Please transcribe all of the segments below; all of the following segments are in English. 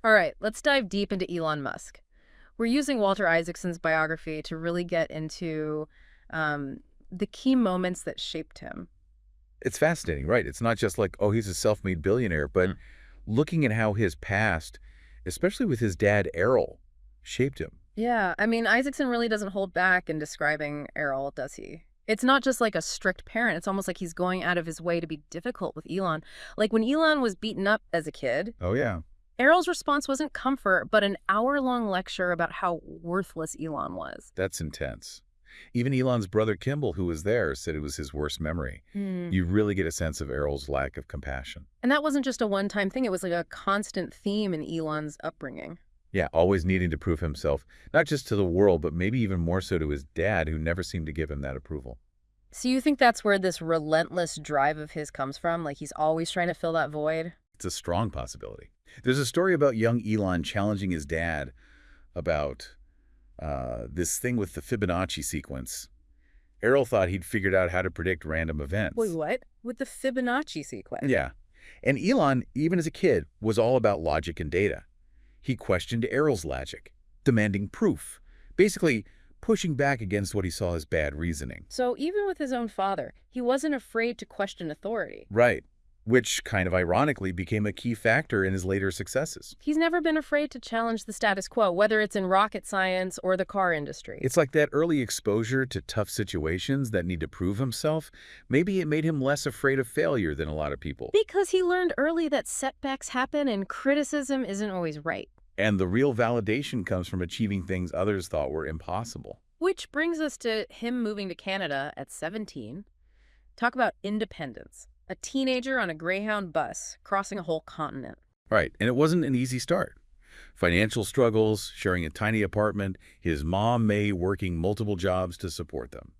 All right, let's dive deep into Elon Musk. We're using Walter Isaacson's biography to really get into um, the key moments that shaped him. It's fascinating, right? It's not just like, oh, he's a self-made billionaire, but looking at how his past, especially with his dad, Errol, shaped him. Yeah, I mean, Isaacson really doesn't hold back in describing Errol, does he? It's not just like a strict parent. It's almost like he's going out of his way to be difficult with Elon. Like when Elon was beaten up as a kid, Oh, yeah. Errol's response wasn't comfort, but an hour-long lecture about how worthless Elon was. That's intense. Even Elon's brother Kimball, who was there, said it was his worst memory. Hmm. You really get a sense of Errol's lack of compassion. And that wasn't just a one-time thing. It was like a constant theme in Elon's upbringing. Yeah, always needing to prove himself, not just to the world, but maybe even more so to his dad, who never seemed to give him that approval. So you think that's where this relentless drive of his comes from? Like he's always trying to fill that void? It's a strong possibility. There's a story about young Elon challenging his dad about this thing with the Fibonacci sequence. Errol thought he'd figured out how to predict random Wait, events. what? With the Fibonacci sequence? Yeah. And Elon, even as a kid, was all about logic and data. He questioned Errol's logic, demanding proof, basically pushing back against what he saw as bad reasoning. So even with his own father, he wasn't afraid to question authority. Right. Which kind of ironically became a key factor in his later successes. He's never been afraid to challenge the status quo, whether it's in rocket science or the car industry. It's like that early exposure to tough situations that need to prove himself. Maybe it made him less afraid of failure than a lot of people. Because he learned early that setbacks happen and criticism isn't always right. And the real validation comes from achieving things others thought were impossible. Which brings us to him moving to Canada at 17. Talk about independence. A teenager on a Greyhound bus crossing a whole continent. Right, and it wasn't an easy start. Financial struggles, sharing a tiny apartment, his mom, May, working multiple jobs to support them.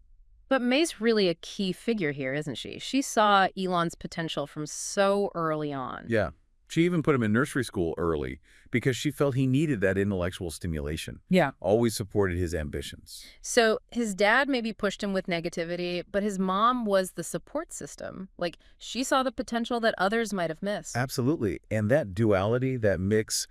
But May's really a key figure here, isn't she? She saw Elon's potential from so early on. Yeah, she even put him in nursery school early because she felt he needed that intellectual stimulation. Yeah. Always supported his ambitions. So his dad maybe pushed him with negativity, but his mom was the support system. Like, she saw the potential that others might have missed. Absolutely. And that duality, that mix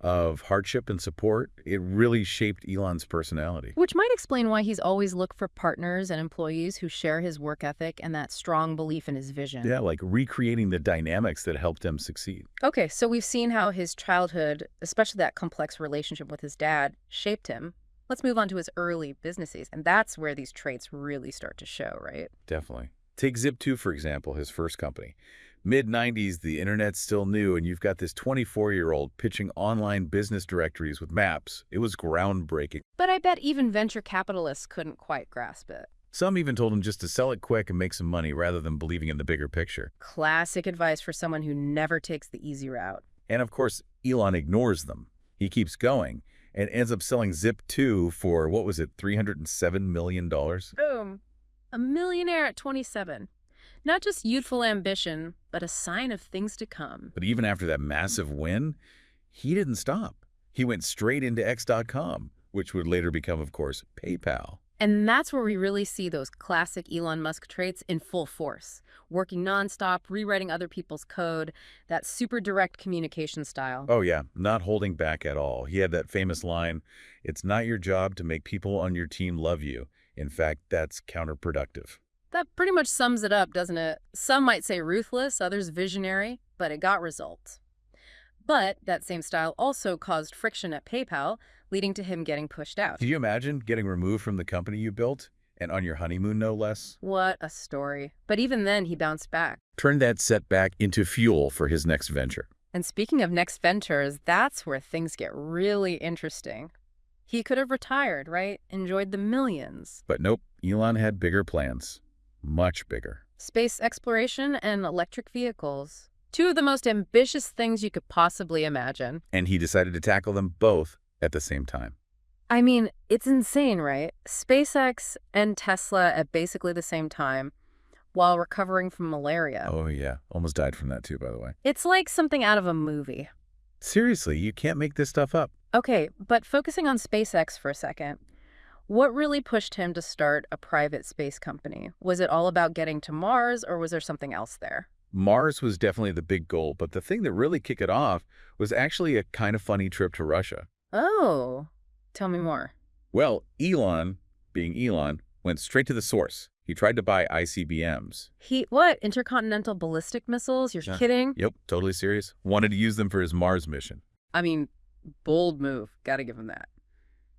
of hardship and support, it really shaped Elon's personality. Which might explain why he's always looked for partners and employees who share his work ethic and that strong belief in his vision. Yeah, like recreating the dynamics that helped him succeed. Okay, so we've seen how his childhood, especially that complex relationship with his dad, shaped him. Let's move on to his early businesses, and that's where these traits really start to show, right? Definitely. Take Zip2, for example, his first company. Mid-90s, the internet's still new, and you've got this 24-year-old pitching online business directories with maps. It was groundbreaking. But I bet even venture capitalists couldn't quite grasp it. Some even told him just to sell it quick and make some money rather than believing in the bigger picture. Classic advice for someone who never takes the easy route. And of course, Elon ignores them. He keeps going and ends up selling Zip2 for, what was it, $307 million? Boom. A millionaire at 27. Not just youthful ambition, but a sign of things to come. But even after that massive win, he didn't stop. He went straight into X.com, which would later become, of course, PayPal. And that's where we really see those classic Elon Musk traits in full force. Working nonstop, rewriting other people's code, that super direct communication style. Oh yeah, not holding back at all. He had that famous line, "It's not your job to make people on your team love you. In fact, that's counterproductive." That pretty much sums it up, doesn't it? Some might say ruthless, others visionary, but it got results. But that same style also caused friction at PayPal, leading to him getting pushed out. Can you imagine getting removed from the company you built, and on your honeymoon no less? What a story. But even then, he bounced back. Turned that setback into fuel for his next venture. And speaking of next ventures, that's where things get really interesting. He could have retired, right? Enjoyed the millions. But nope, Elon had bigger plans. Much bigger. Space exploration and electric vehicles. Two of the most ambitious things you could possibly imagine. And he decided to tackle them both at the same time. I mean, it's insane, right? SpaceX and Tesla at basically the same time while recovering from malaria. Oh yeah, almost died from that too, by the way. It's like something out of a movie. Seriously, you can't make this stuff up. Okay, but focusing on SpaceX for a second, what really pushed him to start a private space company? Was it all about getting to Mars, or was there something else there? Mars was definitely the big goal, but the thing that really kicked it off was actually a kind of funny trip to Russia. Oh, tell me more. Well, Elon, being Elon, went straight to the source. He tried to buy ICBMs. What? Intercontinental ballistic missiles? You're Yeah. kidding? Yep, totally serious. Wanted to use them for his Mars mission. I mean, bold move. Gotta give him that.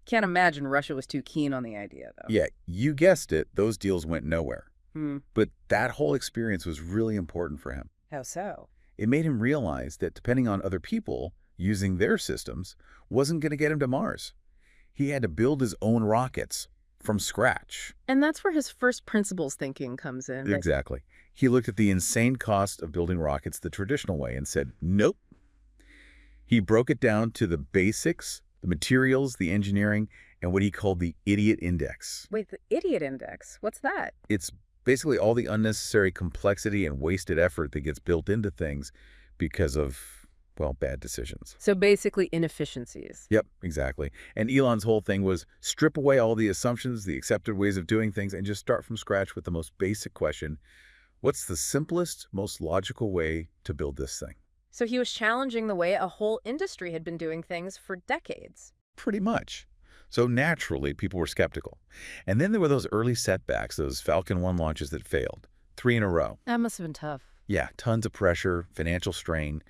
Can't imagine Russia was too keen on the idea, though. Yeah, you guessed it, those deals went nowhere. Hmm. But that whole experience was really important for him. How so? It made him realize that depending on other people using their systems wasn't going to get him to Mars. He had to build his own rockets from scratch. And that's where his first principles thinking comes in. Right? Exactly. He looked at the insane cost of building rockets the traditional way and said, nope. He broke it down to the basics, the materials, the engineering, and what he called the idiot index. Wait, the idiot index? What's that? It's basically all the unnecessary complexity and wasted effort that gets built into things because of, well, bad decisions. So basically inefficiencies. Yep, exactly. And Elon's whole thing was strip away all the assumptions, the accepted ways of doing things, and just start from scratch with the most basic question. What's the simplest, most logical way to build this thing? So he was challenging the way a whole industry had been doing things for decades. Pretty much. So naturally, people were skeptical. And then there were those early setbacks, those Falcon 1 launches that failed. 3 in a row. That must have been tough. Yeah, tons of pressure, financial strain.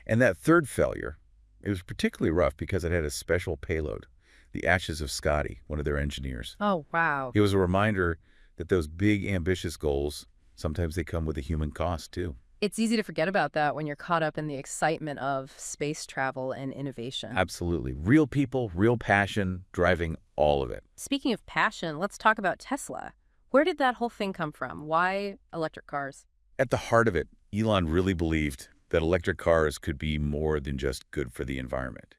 And that third failure, it was particularly rough because it had a special payload, the ashes of Scotty, one of their engineers. Oh, wow. It was a reminder that those big, ambitious goals, sometimes they come with a human cost, too. It's easy to forget about that when you're caught up in the excitement of space travel and innovation. Absolutely. Real people, real passion, driving all of it. Speaking of passion, let's talk about Tesla. Where did that whole thing come from? Why electric cars? At the heart of it, Elon really believed that electric cars could be more than just good for the environment.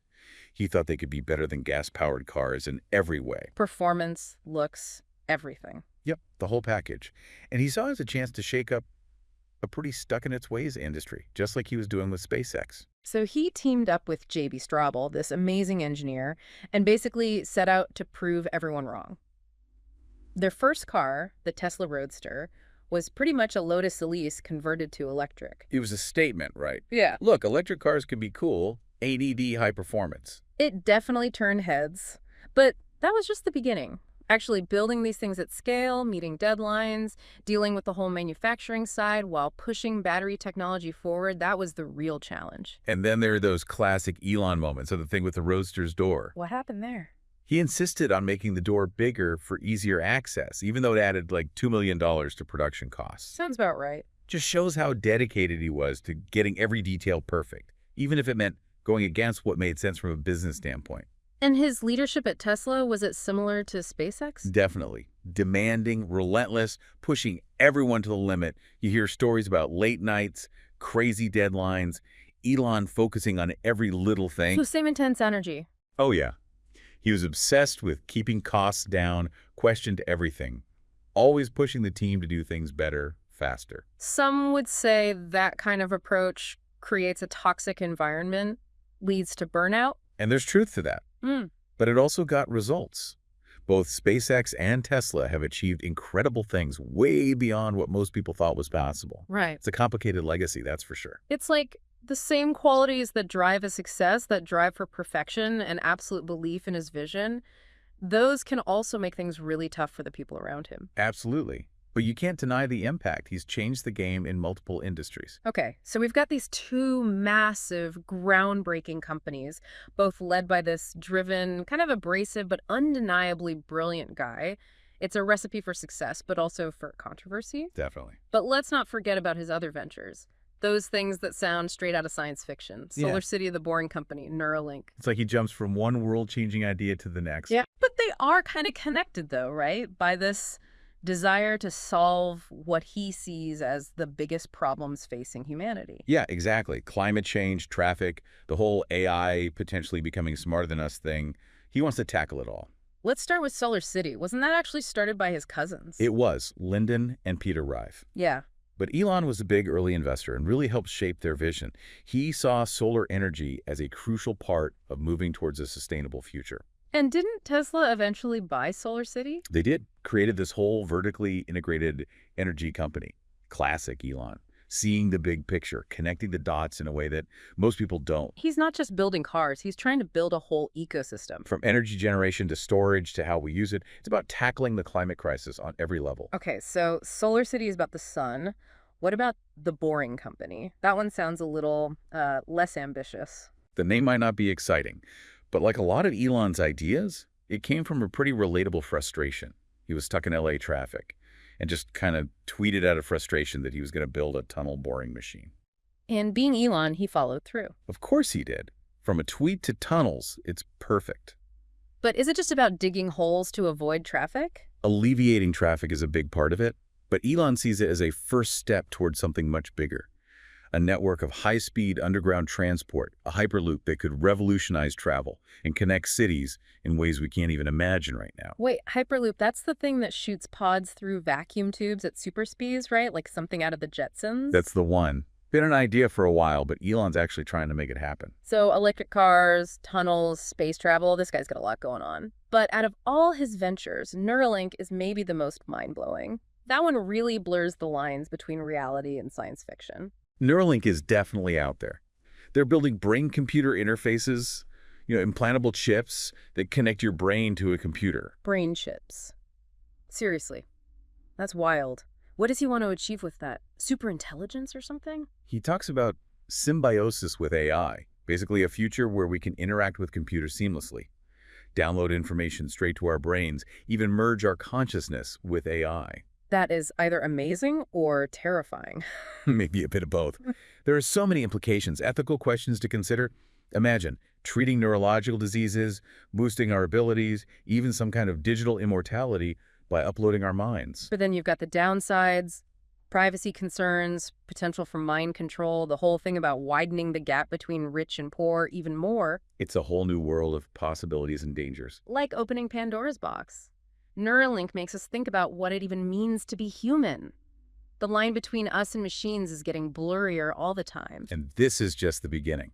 He thought they could be better than gas-powered cars in every way. Performance, looks, everything. Yep, the whole package. And he saw it as a chance to shake up a pretty stuck-in-its-ways industry, just like he was doing with SpaceX. So he teamed up with J.B. Straubel, this amazing engineer, and basically set out to prove everyone wrong. Their first car, the Tesla Roadster, was pretty much a Lotus Elise converted to electric. It was a statement, right? Yeah. Look, electric cars can be cool, ADD high performance. It definitely turned heads, but that was just the beginning. Actually building these things at scale, meeting deadlines, dealing with the whole manufacturing side while pushing battery technology forward, that was the real challenge. And then there are those classic Elon moments, so the thing with the Roadster's door. What happened there? He insisted on making the door bigger for easier access, even though it added like $2 million to production costs. Sounds about right. Just shows how dedicated he was to getting every detail perfect, even if it meant going against what made sense from a business standpoint. And his leadership at Tesla, was it similar to SpaceX? Definitely. Demanding, relentless, pushing everyone to the limit. You hear stories about late nights, crazy deadlines, Elon focusing on every little thing. So same intense energy. Oh, yeah. He was obsessed with keeping costs down, questioned everything, always pushing the team to do things better, faster. Some would say that kind of approach creates a toxic environment, leads to burnout. And there's truth to that. But it also got results. Both SpaceX and Tesla have achieved incredible things way beyond what most people thought was possible. Right. It's a complicated legacy, that's for sure. It's like the same qualities that drive a success, that drive for perfection and absolute belief in his vision, those can also make things really tough for the people around him. Absolutely. But you can't deny the impact. He's changed the game in multiple industries. Okay, so we've got these two massive, groundbreaking companies, both led by this driven, kind of abrasive, but undeniably brilliant guy. It's a recipe for success, but also for controversy. Definitely. But let's not forget about his other ventures. Those things that sound straight out of science fiction. Solar City, the Boring Company, Neuralink. It's like he jumps from one world-changing idea to the next. Yeah, but they are kind of connected, though, right? By this desire to solve what he sees as the biggest problems facing humanity. Yeah, exactly. Climate change, traffic, the whole AI potentially becoming smarter than us thing. He wants to tackle it all. Let's start with Solar City. Wasn't that actually started by his cousins? It was Lyndon and Peter Rive. Yeah. But Elon was a big early investor and really helped shape their vision. He saw solar energy as a crucial part of moving towards a sustainable future. And didn't Tesla eventually buy Solar City? They did. Created this whole vertically integrated energy company. Classic Elon. seeing the big picture, connecting the dots in a way that most people don't. He's not just building cars, he's trying to build a whole ecosystem. From energy generation to storage to how we use it, it's about tackling the climate crisis on every level. Okay, so Solar City is about the sun. What about the Boring Company? That one sounds a little less ambitious. The name might not be exciting, but like a lot of Elon's ideas, it came from a pretty relatable frustration. He was stuck in LA traffic and just kind of tweeted out of frustration that he was going to build a tunnel boring machine. And being Elon, he followed through. Of course he did. From a tweet to tunnels, it's perfect. But is it just about digging holes to avoid traffic? Alleviating traffic is a big part of it, but Elon sees it as a first step towards something much bigger. A network of high-speed underground transport, a hyperloop that could revolutionize travel and connect cities in ways we can't even imagine right now. Wait, Hyperloop, that's the thing that shoots pods through vacuum tubes at super speeds, right? Like something out of the Jetsons? That's the one. Been an idea for a while, but Elon's actually trying to make it happen. So electric cars, tunnels, space travel, this guy's got a lot going on. But out of all his ventures, Neuralink is maybe the most mind-blowing. That one really blurs the lines between reality and science fiction. Neuralink is definitely out there. They're building brain-computer interfaces, implantable chips that connect your brain to a computer. Brain chips. Seriously, that's wild. What does he want to achieve with that? Superintelligence or something? He talks about symbiosis with AI, basically a future where we can interact with computers seamlessly, download information straight to our brains, even merge our consciousness with AI. That is either amazing or terrifying. Maybe a bit of both. There are so many implications, ethical questions to consider. Imagine treating neurological diseases, boosting our abilities, even some kind of digital immortality by uploading our minds. But then you've got the downsides, privacy concerns, potential for mind control, the whole thing about widening the gap between rich and poor even more. It's a whole new world of possibilities and dangers. Like opening Pandora's box. Neuralink makes us think about what it even means to be human. The line between us and machines is getting blurrier all the time. And this is just the beginning.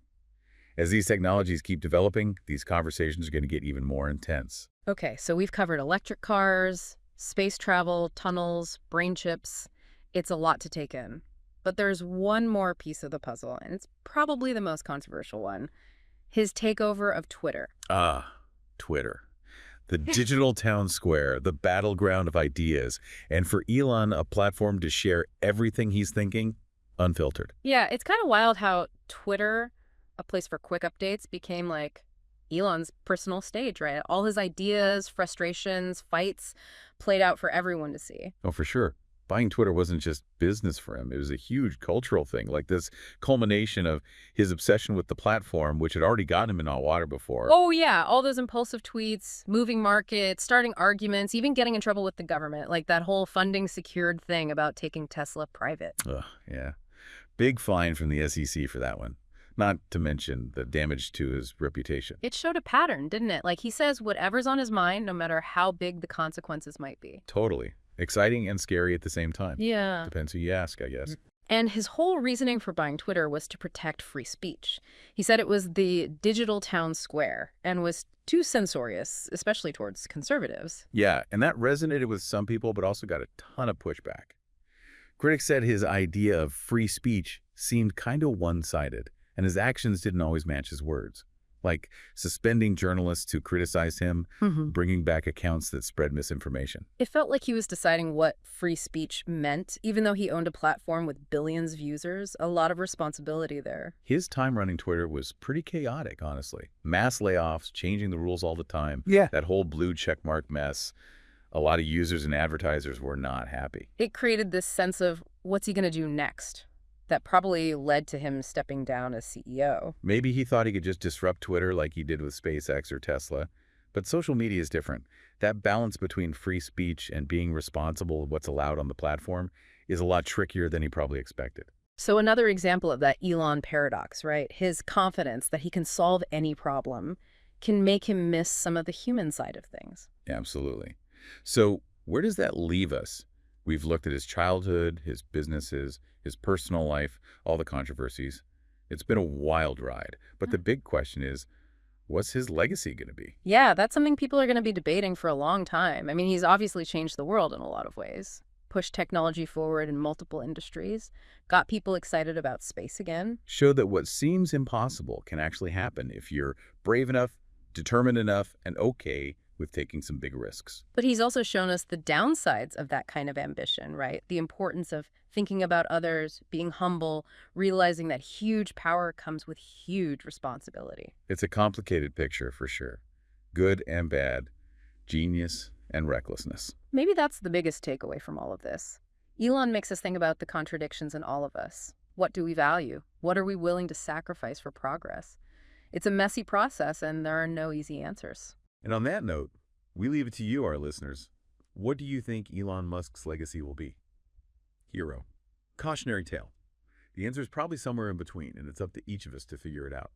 As these technologies keep developing, these conversations are going to get even more intense. Okay, so we've covered electric cars, space travel, tunnels, brain chips. It's a lot to take in. But there's one more piece of the puzzle, and it's probably the most controversial one. His takeover of Twitter. Twitter. The digital town square, the battleground of ideas, and for Elon, a platform to share everything he's thinking, unfiltered. Yeah, it's kind of wild how Twitter, a place for quick updates, became like Elon's personal stage, right? All his ideas, frustrations, fights played out for everyone to see. Oh, for sure. Buying Twitter wasn't just business for him. It was a huge cultural thing, like this culmination of his obsession with the platform, which had already gotten him in hot water before. Oh, yeah. All those impulsive tweets, moving markets, starting arguments, even getting in trouble with the government, like that whole funding secured thing about taking Tesla private. Ugh, yeah. Big fine from the SEC for that one. Not to mention the damage to his reputation. It showed a pattern, didn't it? Like he says whatever's on his mind, no matter how big the consequences might be. Totally. Exciting and scary at the same time. Yeah. Depends who you ask, I guess. And his whole reasoning for buying Twitter was to protect free speech. He said it was the digital town square and was too censorious, especially towards conservatives. Yeah, and that resonated with some people, but also got a ton of pushback. Critics said his idea of free speech seemed kind of one-sided, and his actions didn't always match his words. Like suspending journalists who criticized him, bringing back accounts that spread misinformation. It felt like he was deciding what free speech meant, even though he owned a platform with billions of users. A lot of responsibility there. His time running Twitter was pretty chaotic, honestly. Mass layoffs, changing the rules all the time. Yeah. That whole blue checkmark mess. A lot of users and advertisers were not happy. It created this sense of what's he going to do next? That probably led to him stepping down as CEO. Maybe he thought he could just disrupt Twitter like he did with SpaceX or Tesla. But social media is different. That balance between free speech and being responsible of what's allowed on the platform is a lot trickier than he probably expected. So another example of that Elon paradox, right? His confidence that he can solve any problem can make him miss some of the human side of things. Absolutely. So where does that leave us? We've looked at his childhood, his businesses, his personal life, all the controversies. It's been a wild ride. But the big question is, what's his legacy going to be? Yeah, that's something people are going to be debating for a long time. I mean, he's obviously changed the world in a lot of ways. pushed technology forward in multiple industries, got people excited about space again. Show that what seems impossible can actually happen if you're brave enough, determined enough, and okay with taking some big risks. But he's also shown us the downsides of that kind of ambition, right? The importance of thinking about others, being humble, realizing that huge power comes with huge responsibility. It's a complicated picture for sure. Good and bad, genius and recklessness. Maybe that's the biggest takeaway from all of this. Elon makes us think about the contradictions in all of us. What do we value? What are we willing to sacrifice for progress? It's a messy process, and there are no easy answers. And on that note, we leave it to you, our listeners. What do you think Elon Musk's legacy will be? Hero. Cautionary tale. The answer is probably somewhere in between, and it's up to each of us to figure it out.